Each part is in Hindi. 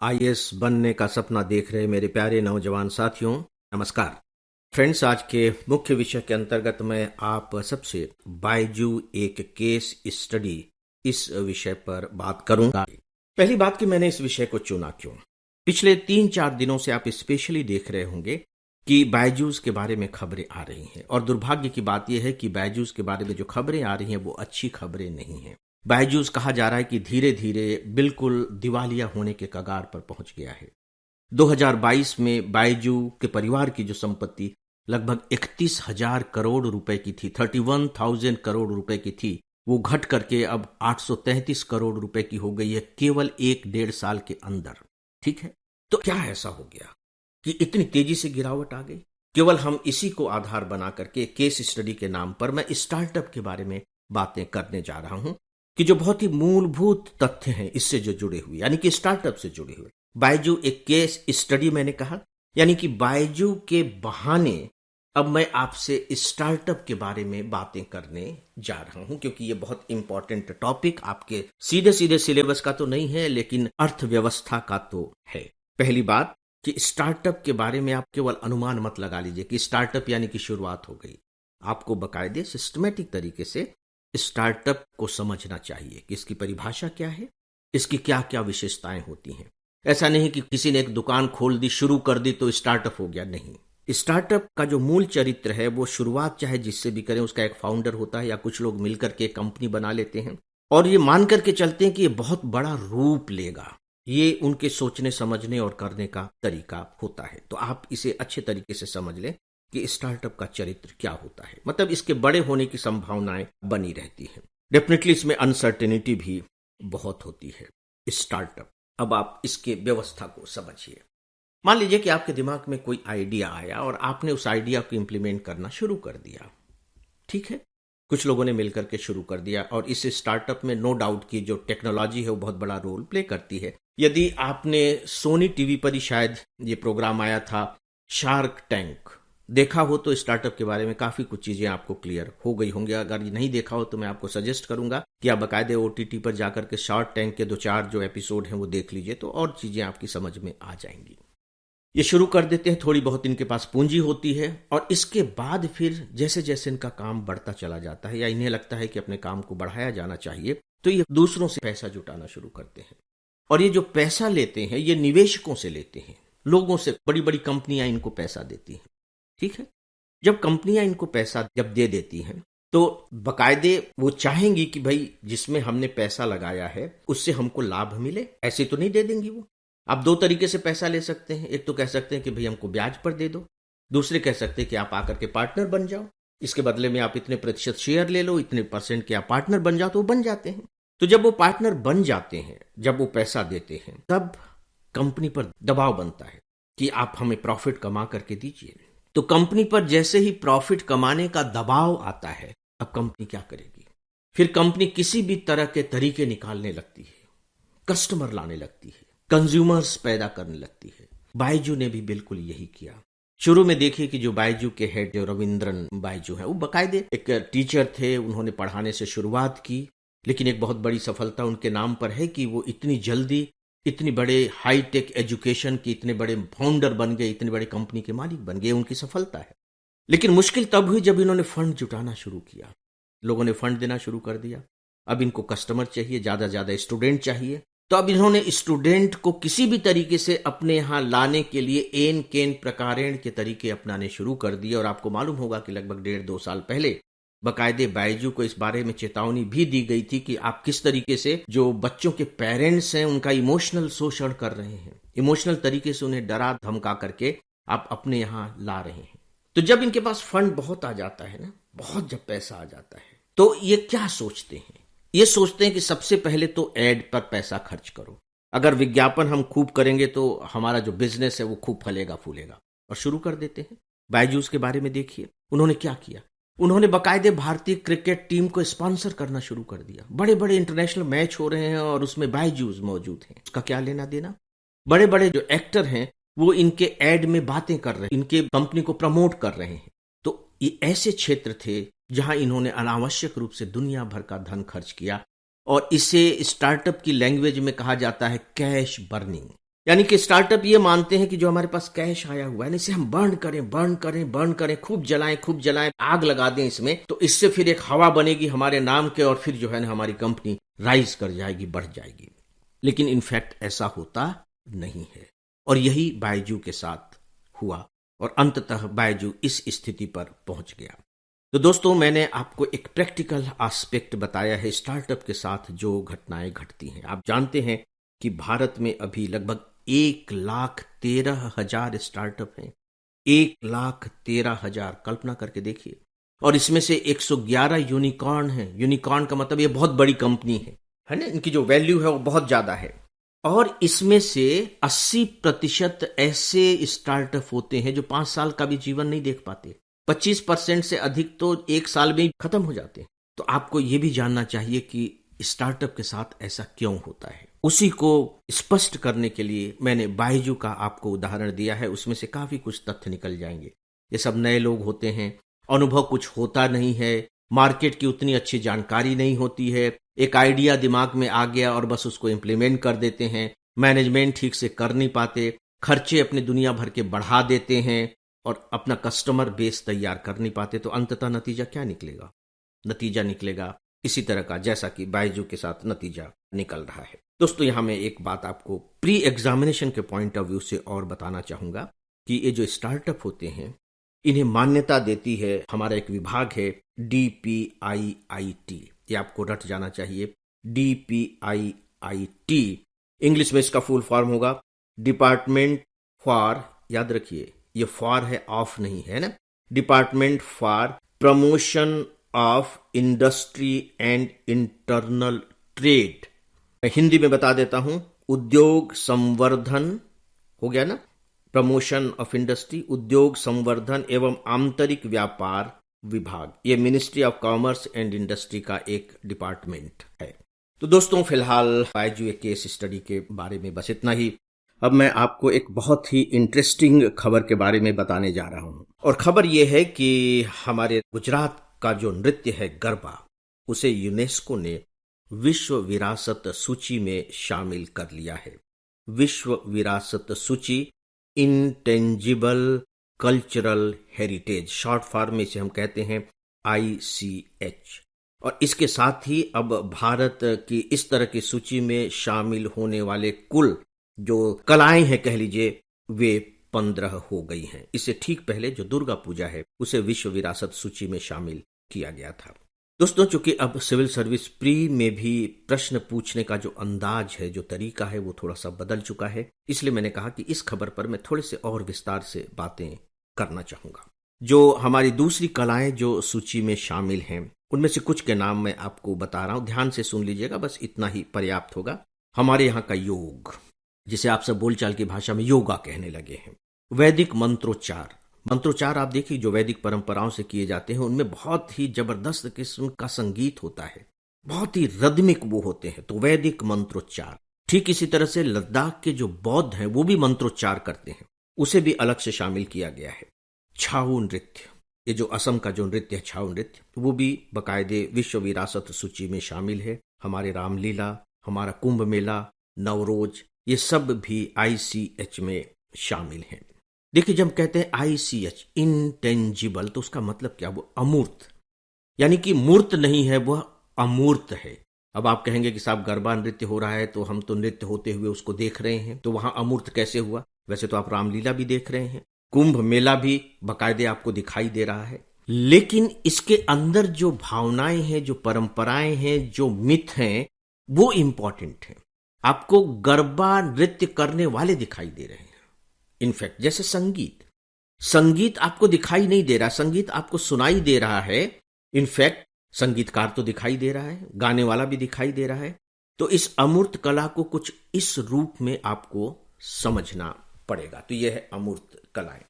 आईएएस बनने का सपना देख रहे मेरे प्यारे नौजवान साथियों, नमस्कार फ्रेंड्स। आज के मुख्य विषय के अंतर्गत मैं आप सबसे बायजू एक केस स्टडी इस विषय पर बात करूंगा। पहली बात कि मैंने इस विषय को चुना क्यों। पिछले 3-4 दिनों से आप स्पेशली देख रहे होंगे कि बायजूस के बारे में खबरें आ रही हैं, और दुर्भाग्य की बात यह है कि बायजूस के बारे में जो खबरें आ रही हैं वो अच्छी खबरें नहीं हैं। बायजूस कहा जा रहा है कि धीरे धीरे बिल्कुल दिवालिया होने के कगार पर पहुंच गया है। 2022 में बायजू के परिवार की जो संपत्ति लगभग 31,000 करोड़ रुपए की थी, 31,000 करोड़ रुपए की थी, वो घट करके अब 833 करोड़ रुपए की हो गई है केवल 1-1.5 साल के अंदर। ठीक है, तो क्या ऐसा हो गया कि इतनी तेजी से गिरावट आ गई? केवल हम इसी को आधार बना करके केस स्टडी के नाम पर मैं स्टार्टअप के बारे में बातें करने जा रहा हूं कि जो बहुत ही मूलभूत तथ्य हैं इससे जो जुड़े हुए, यानी कि स्टार्टअप से जुड़े हुए। बायजू एक केस स्टडी मैंने कहा, यानी कि बायजू के बहाने अब मैं आपसे स्टार्टअप के बारे में बातें करने जा रहा हूं, क्योंकि ये बहुत इंपॉर्टेंट टॉपिक आपके सीधे सीधे सिलेबस का तो नहीं है, लेकिन अर्थव्यवस्था का तो है। पहली बात कि स्टार्टअप के बारे में आप केवल अनुमान मत लगा लीजिए कि स्टार्टअप यानी कि शुरुआत हो गई। आपको बकायदे सिस्टमेटिक तरीके से स्टार्टअप को समझना चाहिए कि इसकी परिभाषा क्या है, इसकी क्या क्या विशेषताएं होती हैं। ऐसा नहीं कि किसी ने एक दुकान खोल दी, शुरू कर दी तो स्टार्टअप हो गया, नहीं। स्टार्टअप का जो मूल चरित्र है वो शुरुआत चाहे जिससे भी करें, उसका एक फाउंडर होता है या कुछ लोग मिलकर के एक कंपनी बना लेते हैं और ये मान करके चलते हैं कि ये बहुत बड़ा रूप लेगा। ये उनके सोचने समझने और करने का तरीका होता है। तो आप इसे अच्छे तरीके से समझ लें कि स्टार्टअप का चरित्र क्या होता है, मतलब इसके बड़े होने की संभावनाएं बनी रहती हैं। डेफिनेटली इसमें अनसर्टेनिटी भी बहुत होती है। स्टार्टअप, अब आप इसके व्यवस्था को समझिए। मान लीजिए कि आपके दिमाग में कोई आइडिया आया और आपने उस आइडिया को इंप्लीमेंट करना शुरू कर दिया। ठीक है, कुछ लोगों ने मिलकर के शुरू कर दिया और इस स्टार्टअप में नो डाउट की जो टेक्नोलॉजी है वो बहुत बड़ा रोल प्ले करती है। यदि आपने सोनी टीवी पर ही शायद ये प्रोग्राम आया था शार्क टैंक, देखा हो तो स्टार्टअप के बारे में काफी कुछ चीजें आपको क्लियर हो गई होंगी। अगर ये नहीं देखा हो तो मैं आपको सजेस्ट करूंगा कि आप बाकायदे OTT पर जाकर के शार्क टैंक के 2-4 जो एपिसोड हैं वो देख लीजिए, तो और चीजें आपकी समझ में आ जाएंगी। ये शुरू कर देते हैं, थोड़ी बहुत इनके पास पूंजी होती है और इसके बाद फिर जैसे जैसे इनका काम बढ़ता चला जाता है या इन्हें लगता है कि अपने काम को बढ़ाया जाना चाहिए, तो ये दूसरों से पैसा जुटाना शुरू करते हैं। और ये जो पैसा लेते हैं ये निवेशकों से लेते हैं, लोगों से। बड़ी बड़ी कंपनियां इनको पैसा देती हैं। ठीक है, जब कंपनियां इनको पैसा जब दे देती हैं तो बकायदे वो चाहेंगी कि भाई जिसमें हमने पैसा लगाया है उससे हमको लाभ मिले। ऐसे तो नहीं दे देंगी वो। आप 2 तरीके से पैसा ले सकते हैं। एक तो कह सकते हैं कि भाई हमको ब्याज पर दे दो, दूसरे कह सकते हैं कि आप आकर के पार्टनर बन जाओ, इसके बदले में आप इतने प्रतिशत शेयर ले लो, इतने % के आप पार्टनर बन जाओ, तो वो बन जाते हैं। तो जब वो पार्टनर बन जाते हैं, जब वो पैसा देते हैं, तब कंपनी पर दबाव बनता है कि आप हमें प्रॉफिट कमा करके दीजिए। तो कंपनी पर जैसे ही प्रॉफिट कमाने का दबाव आता है, अब कंपनी क्या करेगी? फिर कंपनी किसी भी तरह के तरीके निकालने लगती है, कस्टमर लाने लगती है, कंज्यूमर्स पैदा करने लगती है। बायजू ने भी बिल्कुल यही किया। शुरू में देखिए कि जो बायजू के हेड जो रविंद्रन बायजू हैं, वो बाकायदे एक टीचर थे, उन्होंने पढ़ाने से शुरुआत की। लेकिन एक बहुत बड़ी सफलता उनके नाम पर है कि वो इतनी जल्दी इतनी बड़े हाईटेक एजुकेशन की इतने बड़े फाउंडर बन गए, इतने बड़े कंपनी के मालिक बन गए, उनकी सफलता है। लेकिन मुश्किल तब हुई जब इन्होंने फंड जुटाना शुरू किया। लोगों ने फंड देना शुरू कर दिया। अब इनको कस्टमर चाहिए, ज्यादा ज्यादा स्टूडेंट चाहिए। तो अब इन्होंने स्टूडेंट को किसी भी तरीके से अपने यहां लाने के लिए एन केन प्रकारेण के तरीके अपनाने शुरू कर दिए। और आपको मालूम होगा कि लगभग 1.5-2 साल पहले बकायदे बायजू को इस बारे में चेतावनी भी दी गई थी कि आप किस तरीके से जो बच्चों के पेरेंट्स हैं उनका इमोशनल शोषण कर रहे हैं, इमोशनल तरीके से उन्हें डरा धमका करके आप अपने यहां ला रहे हैं। तो जब इनके पास फंड बहुत आ जाता है ना, बहुत जब पैसा आ जाता है, तो ये क्या सोचते हैं? ये सोचते हैं कि सबसे पहले तो एड पर पैसा खर्च करो। अगर विज्ञापन हम खूब करेंगे तो हमारा जो बिजनेस है वो खूब फलेगा फूलेगा, और शुरू कर देते हैं। बायजूस के बारे में देखिए, उन्होंने क्या किया। उन्होंने बकायदे भारतीय क्रिकेट टीम को स्पॉन्सर करना शुरू कर दिया। बड़े बड़े इंटरनेशनल मैच हो रहे हैं और उसमें बायजूस मौजूद हैं, उसका क्या लेना देना। बड़े बड़े जो एक्टर हैं वो इनके एड में बातें कर रहे हैं, इनके कंपनी को प्रमोट कर रहे हैं। तो ये ऐसे क्षेत्र थे जहां इन्होंने अनावश्यक रूप से दुनिया भर का धन खर्च किया, और इसे स्टार्टअप की लैंग्वेज में कहा जाता है कैश बर्निंग। यानी कि स्टार्टअप ये मानते हैं कि जो हमारे पास कैश आया हुआ है इसे हम बर्न करें, खूब जलाएं, आग लगा दें इसमें, तो इससे फिर एक हवा बनेगी हमारे नाम के और फिर जो है ना हमारी कंपनी राइज कर जाएगी, बढ़ जाएगी। लेकिन इनफैक्ट ऐसा होता नहीं है और यही बायजू के साथ हुआ और अंततः बायजू इस स्थिति पर पहुंच गया। तो दोस्तों, मैंने आपको एक प्रैक्टिकल एस्पेक्ट बताया है स्टार्टअप के साथ जो घटनाएं घटती हैं। आप जानते हैं कि भारत में अभी लगभग 1,13,000 स्टार्टअप हैं। 1,13,000, कल्पना करके देखिए। और इसमें से 111 यूनिकॉर्न हैं। यूनिकॉर्न का मतलब ये बहुत बड़ी कंपनी है ना, इनकी जो वैल्यू है वो बहुत ज्यादा है। और इसमें से 80% ऐसे स्टार्टअप होते हैं जो 5 साल का भी जीवन नहीं देख पाते। 25% से अधिक तो 1 साल में ही खत्म हो जाते हैं। तो आपको ये भी जानना चाहिए कि स्टार्टअप के साथ ऐसा क्यों होता है। उसी को स्पष्ट करने के लिए मैंने बायजू का आपको उदाहरण दिया है। उसमें से काफी कुछ तथ्य निकल जाएंगे। ये सब नए लोग होते हैं, अनुभव कुछ होता नहीं है, मार्केट की उतनी अच्छी जानकारी नहीं होती है, एक आइडिया दिमाग में आ गया और बस उसको इम्प्लीमेंट कर देते हैं, मैनेजमेंट ठीक से कर नहीं पाते, खर्चे अपने दुनिया भर के बढ़ा देते हैं और अपना कस्टमर बेस तैयार कर नहीं पाते। तो अंततः नतीजा क्या निकलेगा? नतीजा निकलेगा इसी तरह का जैसा कि बायजू के साथ नतीजा निकल रहा है। दोस्तों, यहां मैं एक बात आपको प्री एग्जामिनेशन के पॉइंट ऑफ व्यू से और बताना चाहूंगा कि ये जो स्टार्टअप होते हैं इन्हें मान्यता देती है हमारा एक विभाग है DPIIT। ये आपको रट जाना चाहिए। DPIIT इंग्लिश में इसका फुल फॉर्म होगा डिपार्टमेंट फॉर, याद रखिए ये फॉर है, ऑफ नहीं है ना, department for promotion of industry and internal trade. मैं हिंदी में बता देता हूं, उद्योग संवर्धन हो गया ना, प्रमोशन ऑफ इंडस्ट्री, उद्योग संवर्धन एवं आंतरिक व्यापार विभाग। ये ministry of commerce and industry का एक डिपार्टमेंट है। तो दोस्तों, फिलहाल बायजू केस स्टडी के बारे में बस इतना ही। अब मैं आपको एक बहुत ही इंटरेस्टिंग खबर के बारे में बताने जा रहा हूं और खबर यह है कि हमारे गुजरात का जो नृत्य है गरबा, उसे यूनेस्को ने विश्व विरासत सूची में शामिल कर लिया है। विश्व विरासत सूची, intangible cultural heritage, short form में इसे हम कहते हैं ICH। और इसके साथ ही अब भारत की इस तरह की सूची में शामिल होने वाले कुल जो कलाएं हैं कह लीजिए वे 15 हो गई हैं। इससे ठीक पहले जो दुर्गा पूजा है उसे विश्व विरासत सूची में शामिल किया गया था। दोस्तों, चूंकि अब सिविल सर्विस प्री में भी प्रश्न पूछने का जो अंदाज है, जो तरीका है, वो थोड़ा सा बदल चुका है, इसलिए मैंने कहा कि इस खबर पर मैं थोड़े से और विस्तार से बातें करना चाहूंगा। जो हमारी दूसरी कलाएं जो सूची में शामिल हैं उनमें से कुछ के नाम मैं आपको बता रहा हूं, ध्यान से सुन लीजिएगा, बस इतना ही पर्याप्त होगा। हमारे यहाँ का योग, जिसे आप सब बोलचाल की भाषा में योगा कहने लगे हैं। वैदिक मंत्रोच्चार, मंत्रोच्चार आप देखिए जो वैदिक परंपराओं से किए जाते हैं उनमें बहुत ही जबरदस्त किस्म का संगीत होता है, बहुत ही रद्मिक वो होते हैं, तो वैदिक मंत्रोच्चार। ठीक इसी तरह से लद्दाख के जो बौद्ध हैं वो भी मंत्रोच्चार करते हैं, उसे भी अलग से शामिल किया गया है। छाऊ नृत्य, ये जो असम का जो नृत्य है छाऊ नृत्य, वो भी बाकायदे विश्व विरासत सूची में शामिल है। हमारे रामलीला, हमारा कुंभ मेला, नवरोज, ये सब भी ICH में शामिल हैं। देखिए, जब कहते हैं ICH इंटेंजिबल, तो उसका मतलब क्या? वो अमूर्त, यानी कि मूर्त नहीं है, वह अमूर्त है। अब आप कहेंगे कि साहब गरबा नृत्य हो रहा है तो हम तो नृत्य होते हुए उसको देख रहे हैं, तो वहां अमूर्त कैसे हुआ? वैसे तो आप रामलीला भी देख रहे हैं, कुंभ मेला भी बाकायदे आपको दिखाई दे रहा है, लेकिन इसके अंदर जो भावनाएं हैं, जो परंपराएं हैं, जो मिथ हैं, वो इंपॉर्टेंट है। आपको गरबा नृत्य करने वाले दिखाई दे रहे हैं। इनफैक्ट जैसे संगीत, संगीत आपको दिखाई नहीं दे रहा, संगीत आपको सुनाई दे रहा है। इनफैक्ट संगीतकार तो दिखाई दे रहा है, गाने वाला भी दिखाई दे रहा है। तो इस अमूर्त कला को कुछ इस रूप में आपको समझना पड़ेगा। तो यह है अमूर्त कलाएं।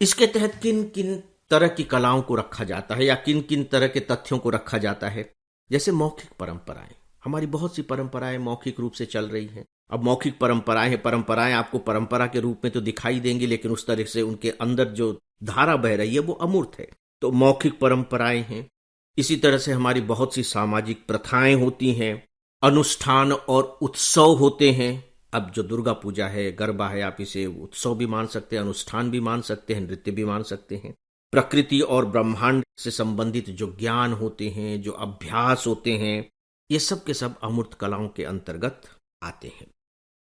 इसके तहत किन किन तरह की कलाओं को रखा जाता है या किन किन तरह के तथ्यों को रखा जाता है? जैसे मौखिक परंपराएं, हमारी बहुत सी परंपराएं मौखिक रूप से चल रही हैं। अब मौखिक परंपराएं हैं, परंपराएं आपको परंपरा के रूप में तो दिखाई देंगी, लेकिन उस तरह से उनके अंदर जो धारा बह रही है वो अमूर्त है। तो मौखिक परंपराएं हैं। इसी तरह से हमारी बहुत सी सामाजिक प्रथाएं होती हैं, अनुष्ठान और उत्सव होते हैं, अब जो दुर्गा पूजा है, गरबा है, आप इसे उत्सव भी मान सकते हैं, अनुष्ठान भी मान सकते हैं, नृत्य भी मान सकते हैं। प्रकृति और ब्रह्मांड से संबंधित जो ज्ञान होते हैं, जो अभ्यास होते हैं, ये सब के सब अमूर्त कलाओं के अंतर्गत आते हैं।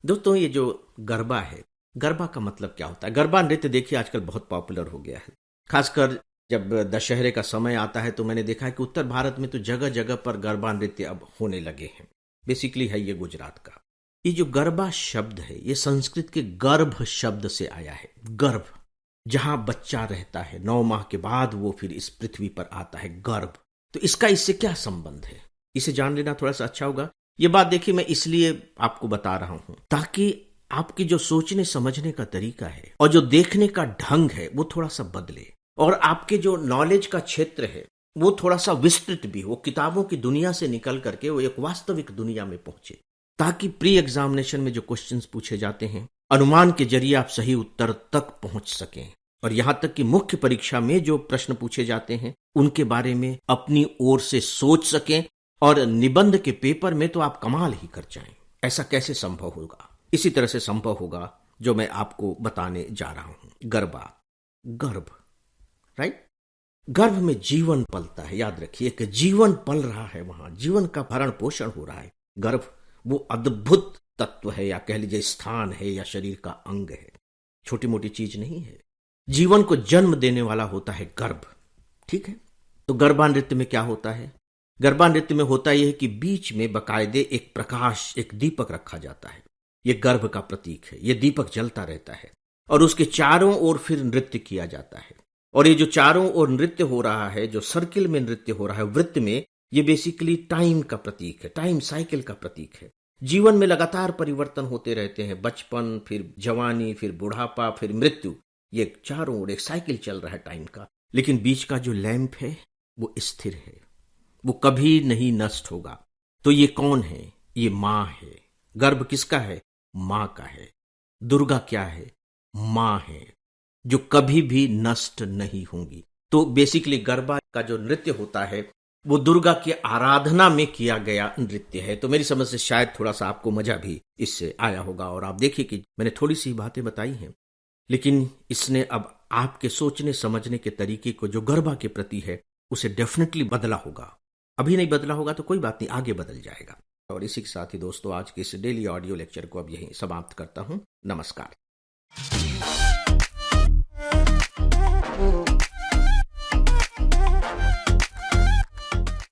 दोस्तों, ये जो गरबा है, गरबा का मतलब क्या होता है? गरबा नृत्य देखिए आजकल बहुत पॉपुलर हो गया है। खासकर जब दशहरे का समय आता है तो मैंने देखा है कि उत्तर भारत में तो जगह जगह पर गरबा नृत्य अब होने लगे हैं। बेसिकली है ये गुजरात का। ये जो गरबा शब्द है, ये संस्कृत के गर्भ शब्द से आया है। गर्भ, जहां बच्चा रहता है, 9 माह के बाद वो फिर इस पृथ्वी पर आता है, गर्भ। तो इसका इससे क्या संबंध है, इसे जान लेना थोड़ा सा अच्छा होगा। ये बात देखिए मैं इसलिए आपको बता रहा हूं ताकि आपकी जो सोचने समझने का तरीका है और जो देखने का ढंग है वो थोड़ा सा बदले, और आपके जो नॉलेज का क्षेत्र है वो थोड़ा सा विस्तृत भी हो, किताबों की दुनिया से निकल करके वो एक वास्तविक दुनिया में पहुंचे, ताकि प्री एग्जामिनेशन में जो क्वेश्चंस पूछे जाते हैं, अनुमान के जरिए आप सही उत्तर तक पहुंच सकें। और यहां तक कि मुख्य परीक्षा में जो प्रश्न पूछे जाते हैं उनके बारे में अपनी ओर से सोच सकें, और निबंध के पेपर में तो आप कमाल ही कर जाएं। ऐसा कैसे संभव होगा? इसी तरह से संभव होगा जो मैं आपको बताने जा रहा हूं। गरबा, गर्भ, राइट? गर्भ में जीवन पलता है। याद रखिए कि जीवन पल रहा है, वहां जीवन का भरण पोषण हो रहा है। गर्भ वो अद्भुत तत्व है, या कह लीजिए स्थान है, या शरीर का अंग है, छोटी मोटी चीज नहीं है। जीवन को जन्म देने वाला होता है गर्भ, ठीक है? तो गरबा नृत्य में क्या होता है? गरबा नृत्य में होता यह है कि बीच में बकायदे एक प्रकाश, एक दीपक रखा जाता है। यह गर्भ का प्रतीक है। यह दीपक जलता रहता है और उसके चारों ओर फिर नृत्य किया जाता है। और ये जो चारों ओर नृत्य हो रहा है, जो सर्किल में नृत्य हो रहा है, वृत्त में, ये बेसिकली टाइम का प्रतीक है, टाइम साइकिल का प्रतीक है। जीवन में लगातार परिवर्तन होते रहते हैं, बचपन, फिर जवानी, फिर बुढ़ापा, फिर मृत्यु। ये चारों ओर एक साइकिल चल रहा है टाइम का। लेकिन बीच का जो लैंप है वो स्थिर है, वो कभी नहीं नष्ट होगा। तो ये कौन है? ये मां है। गर्भ किसका है? मां का है। दुर्गा क्या है? मां है, जो कभी भी नष्ट नहीं होंगी। तो बेसिकली गरबा का जो नृत्य होता है वो दुर्गा की आराधना में किया गया नृत्य है। तो मेरी समझ से शायद थोड़ा सा आपको मजा भी इससे आया होगा। और आप देखिए कि मैंने थोड़ी सी बातें बताई हैं, लेकिन इसने अब आपके सोचने समझने के तरीके को जो गरबा के प्रति है उसे डेफिनेटली बदला होगा। अभी नहीं बदला होगा तो कोई बात नहीं, आगे बदल जाएगा। और इसी के साथ ही दोस्तों आज के इस डेली ऑडियो लेक्चर को अब यहीं समाप्त करता हूं। नमस्कार।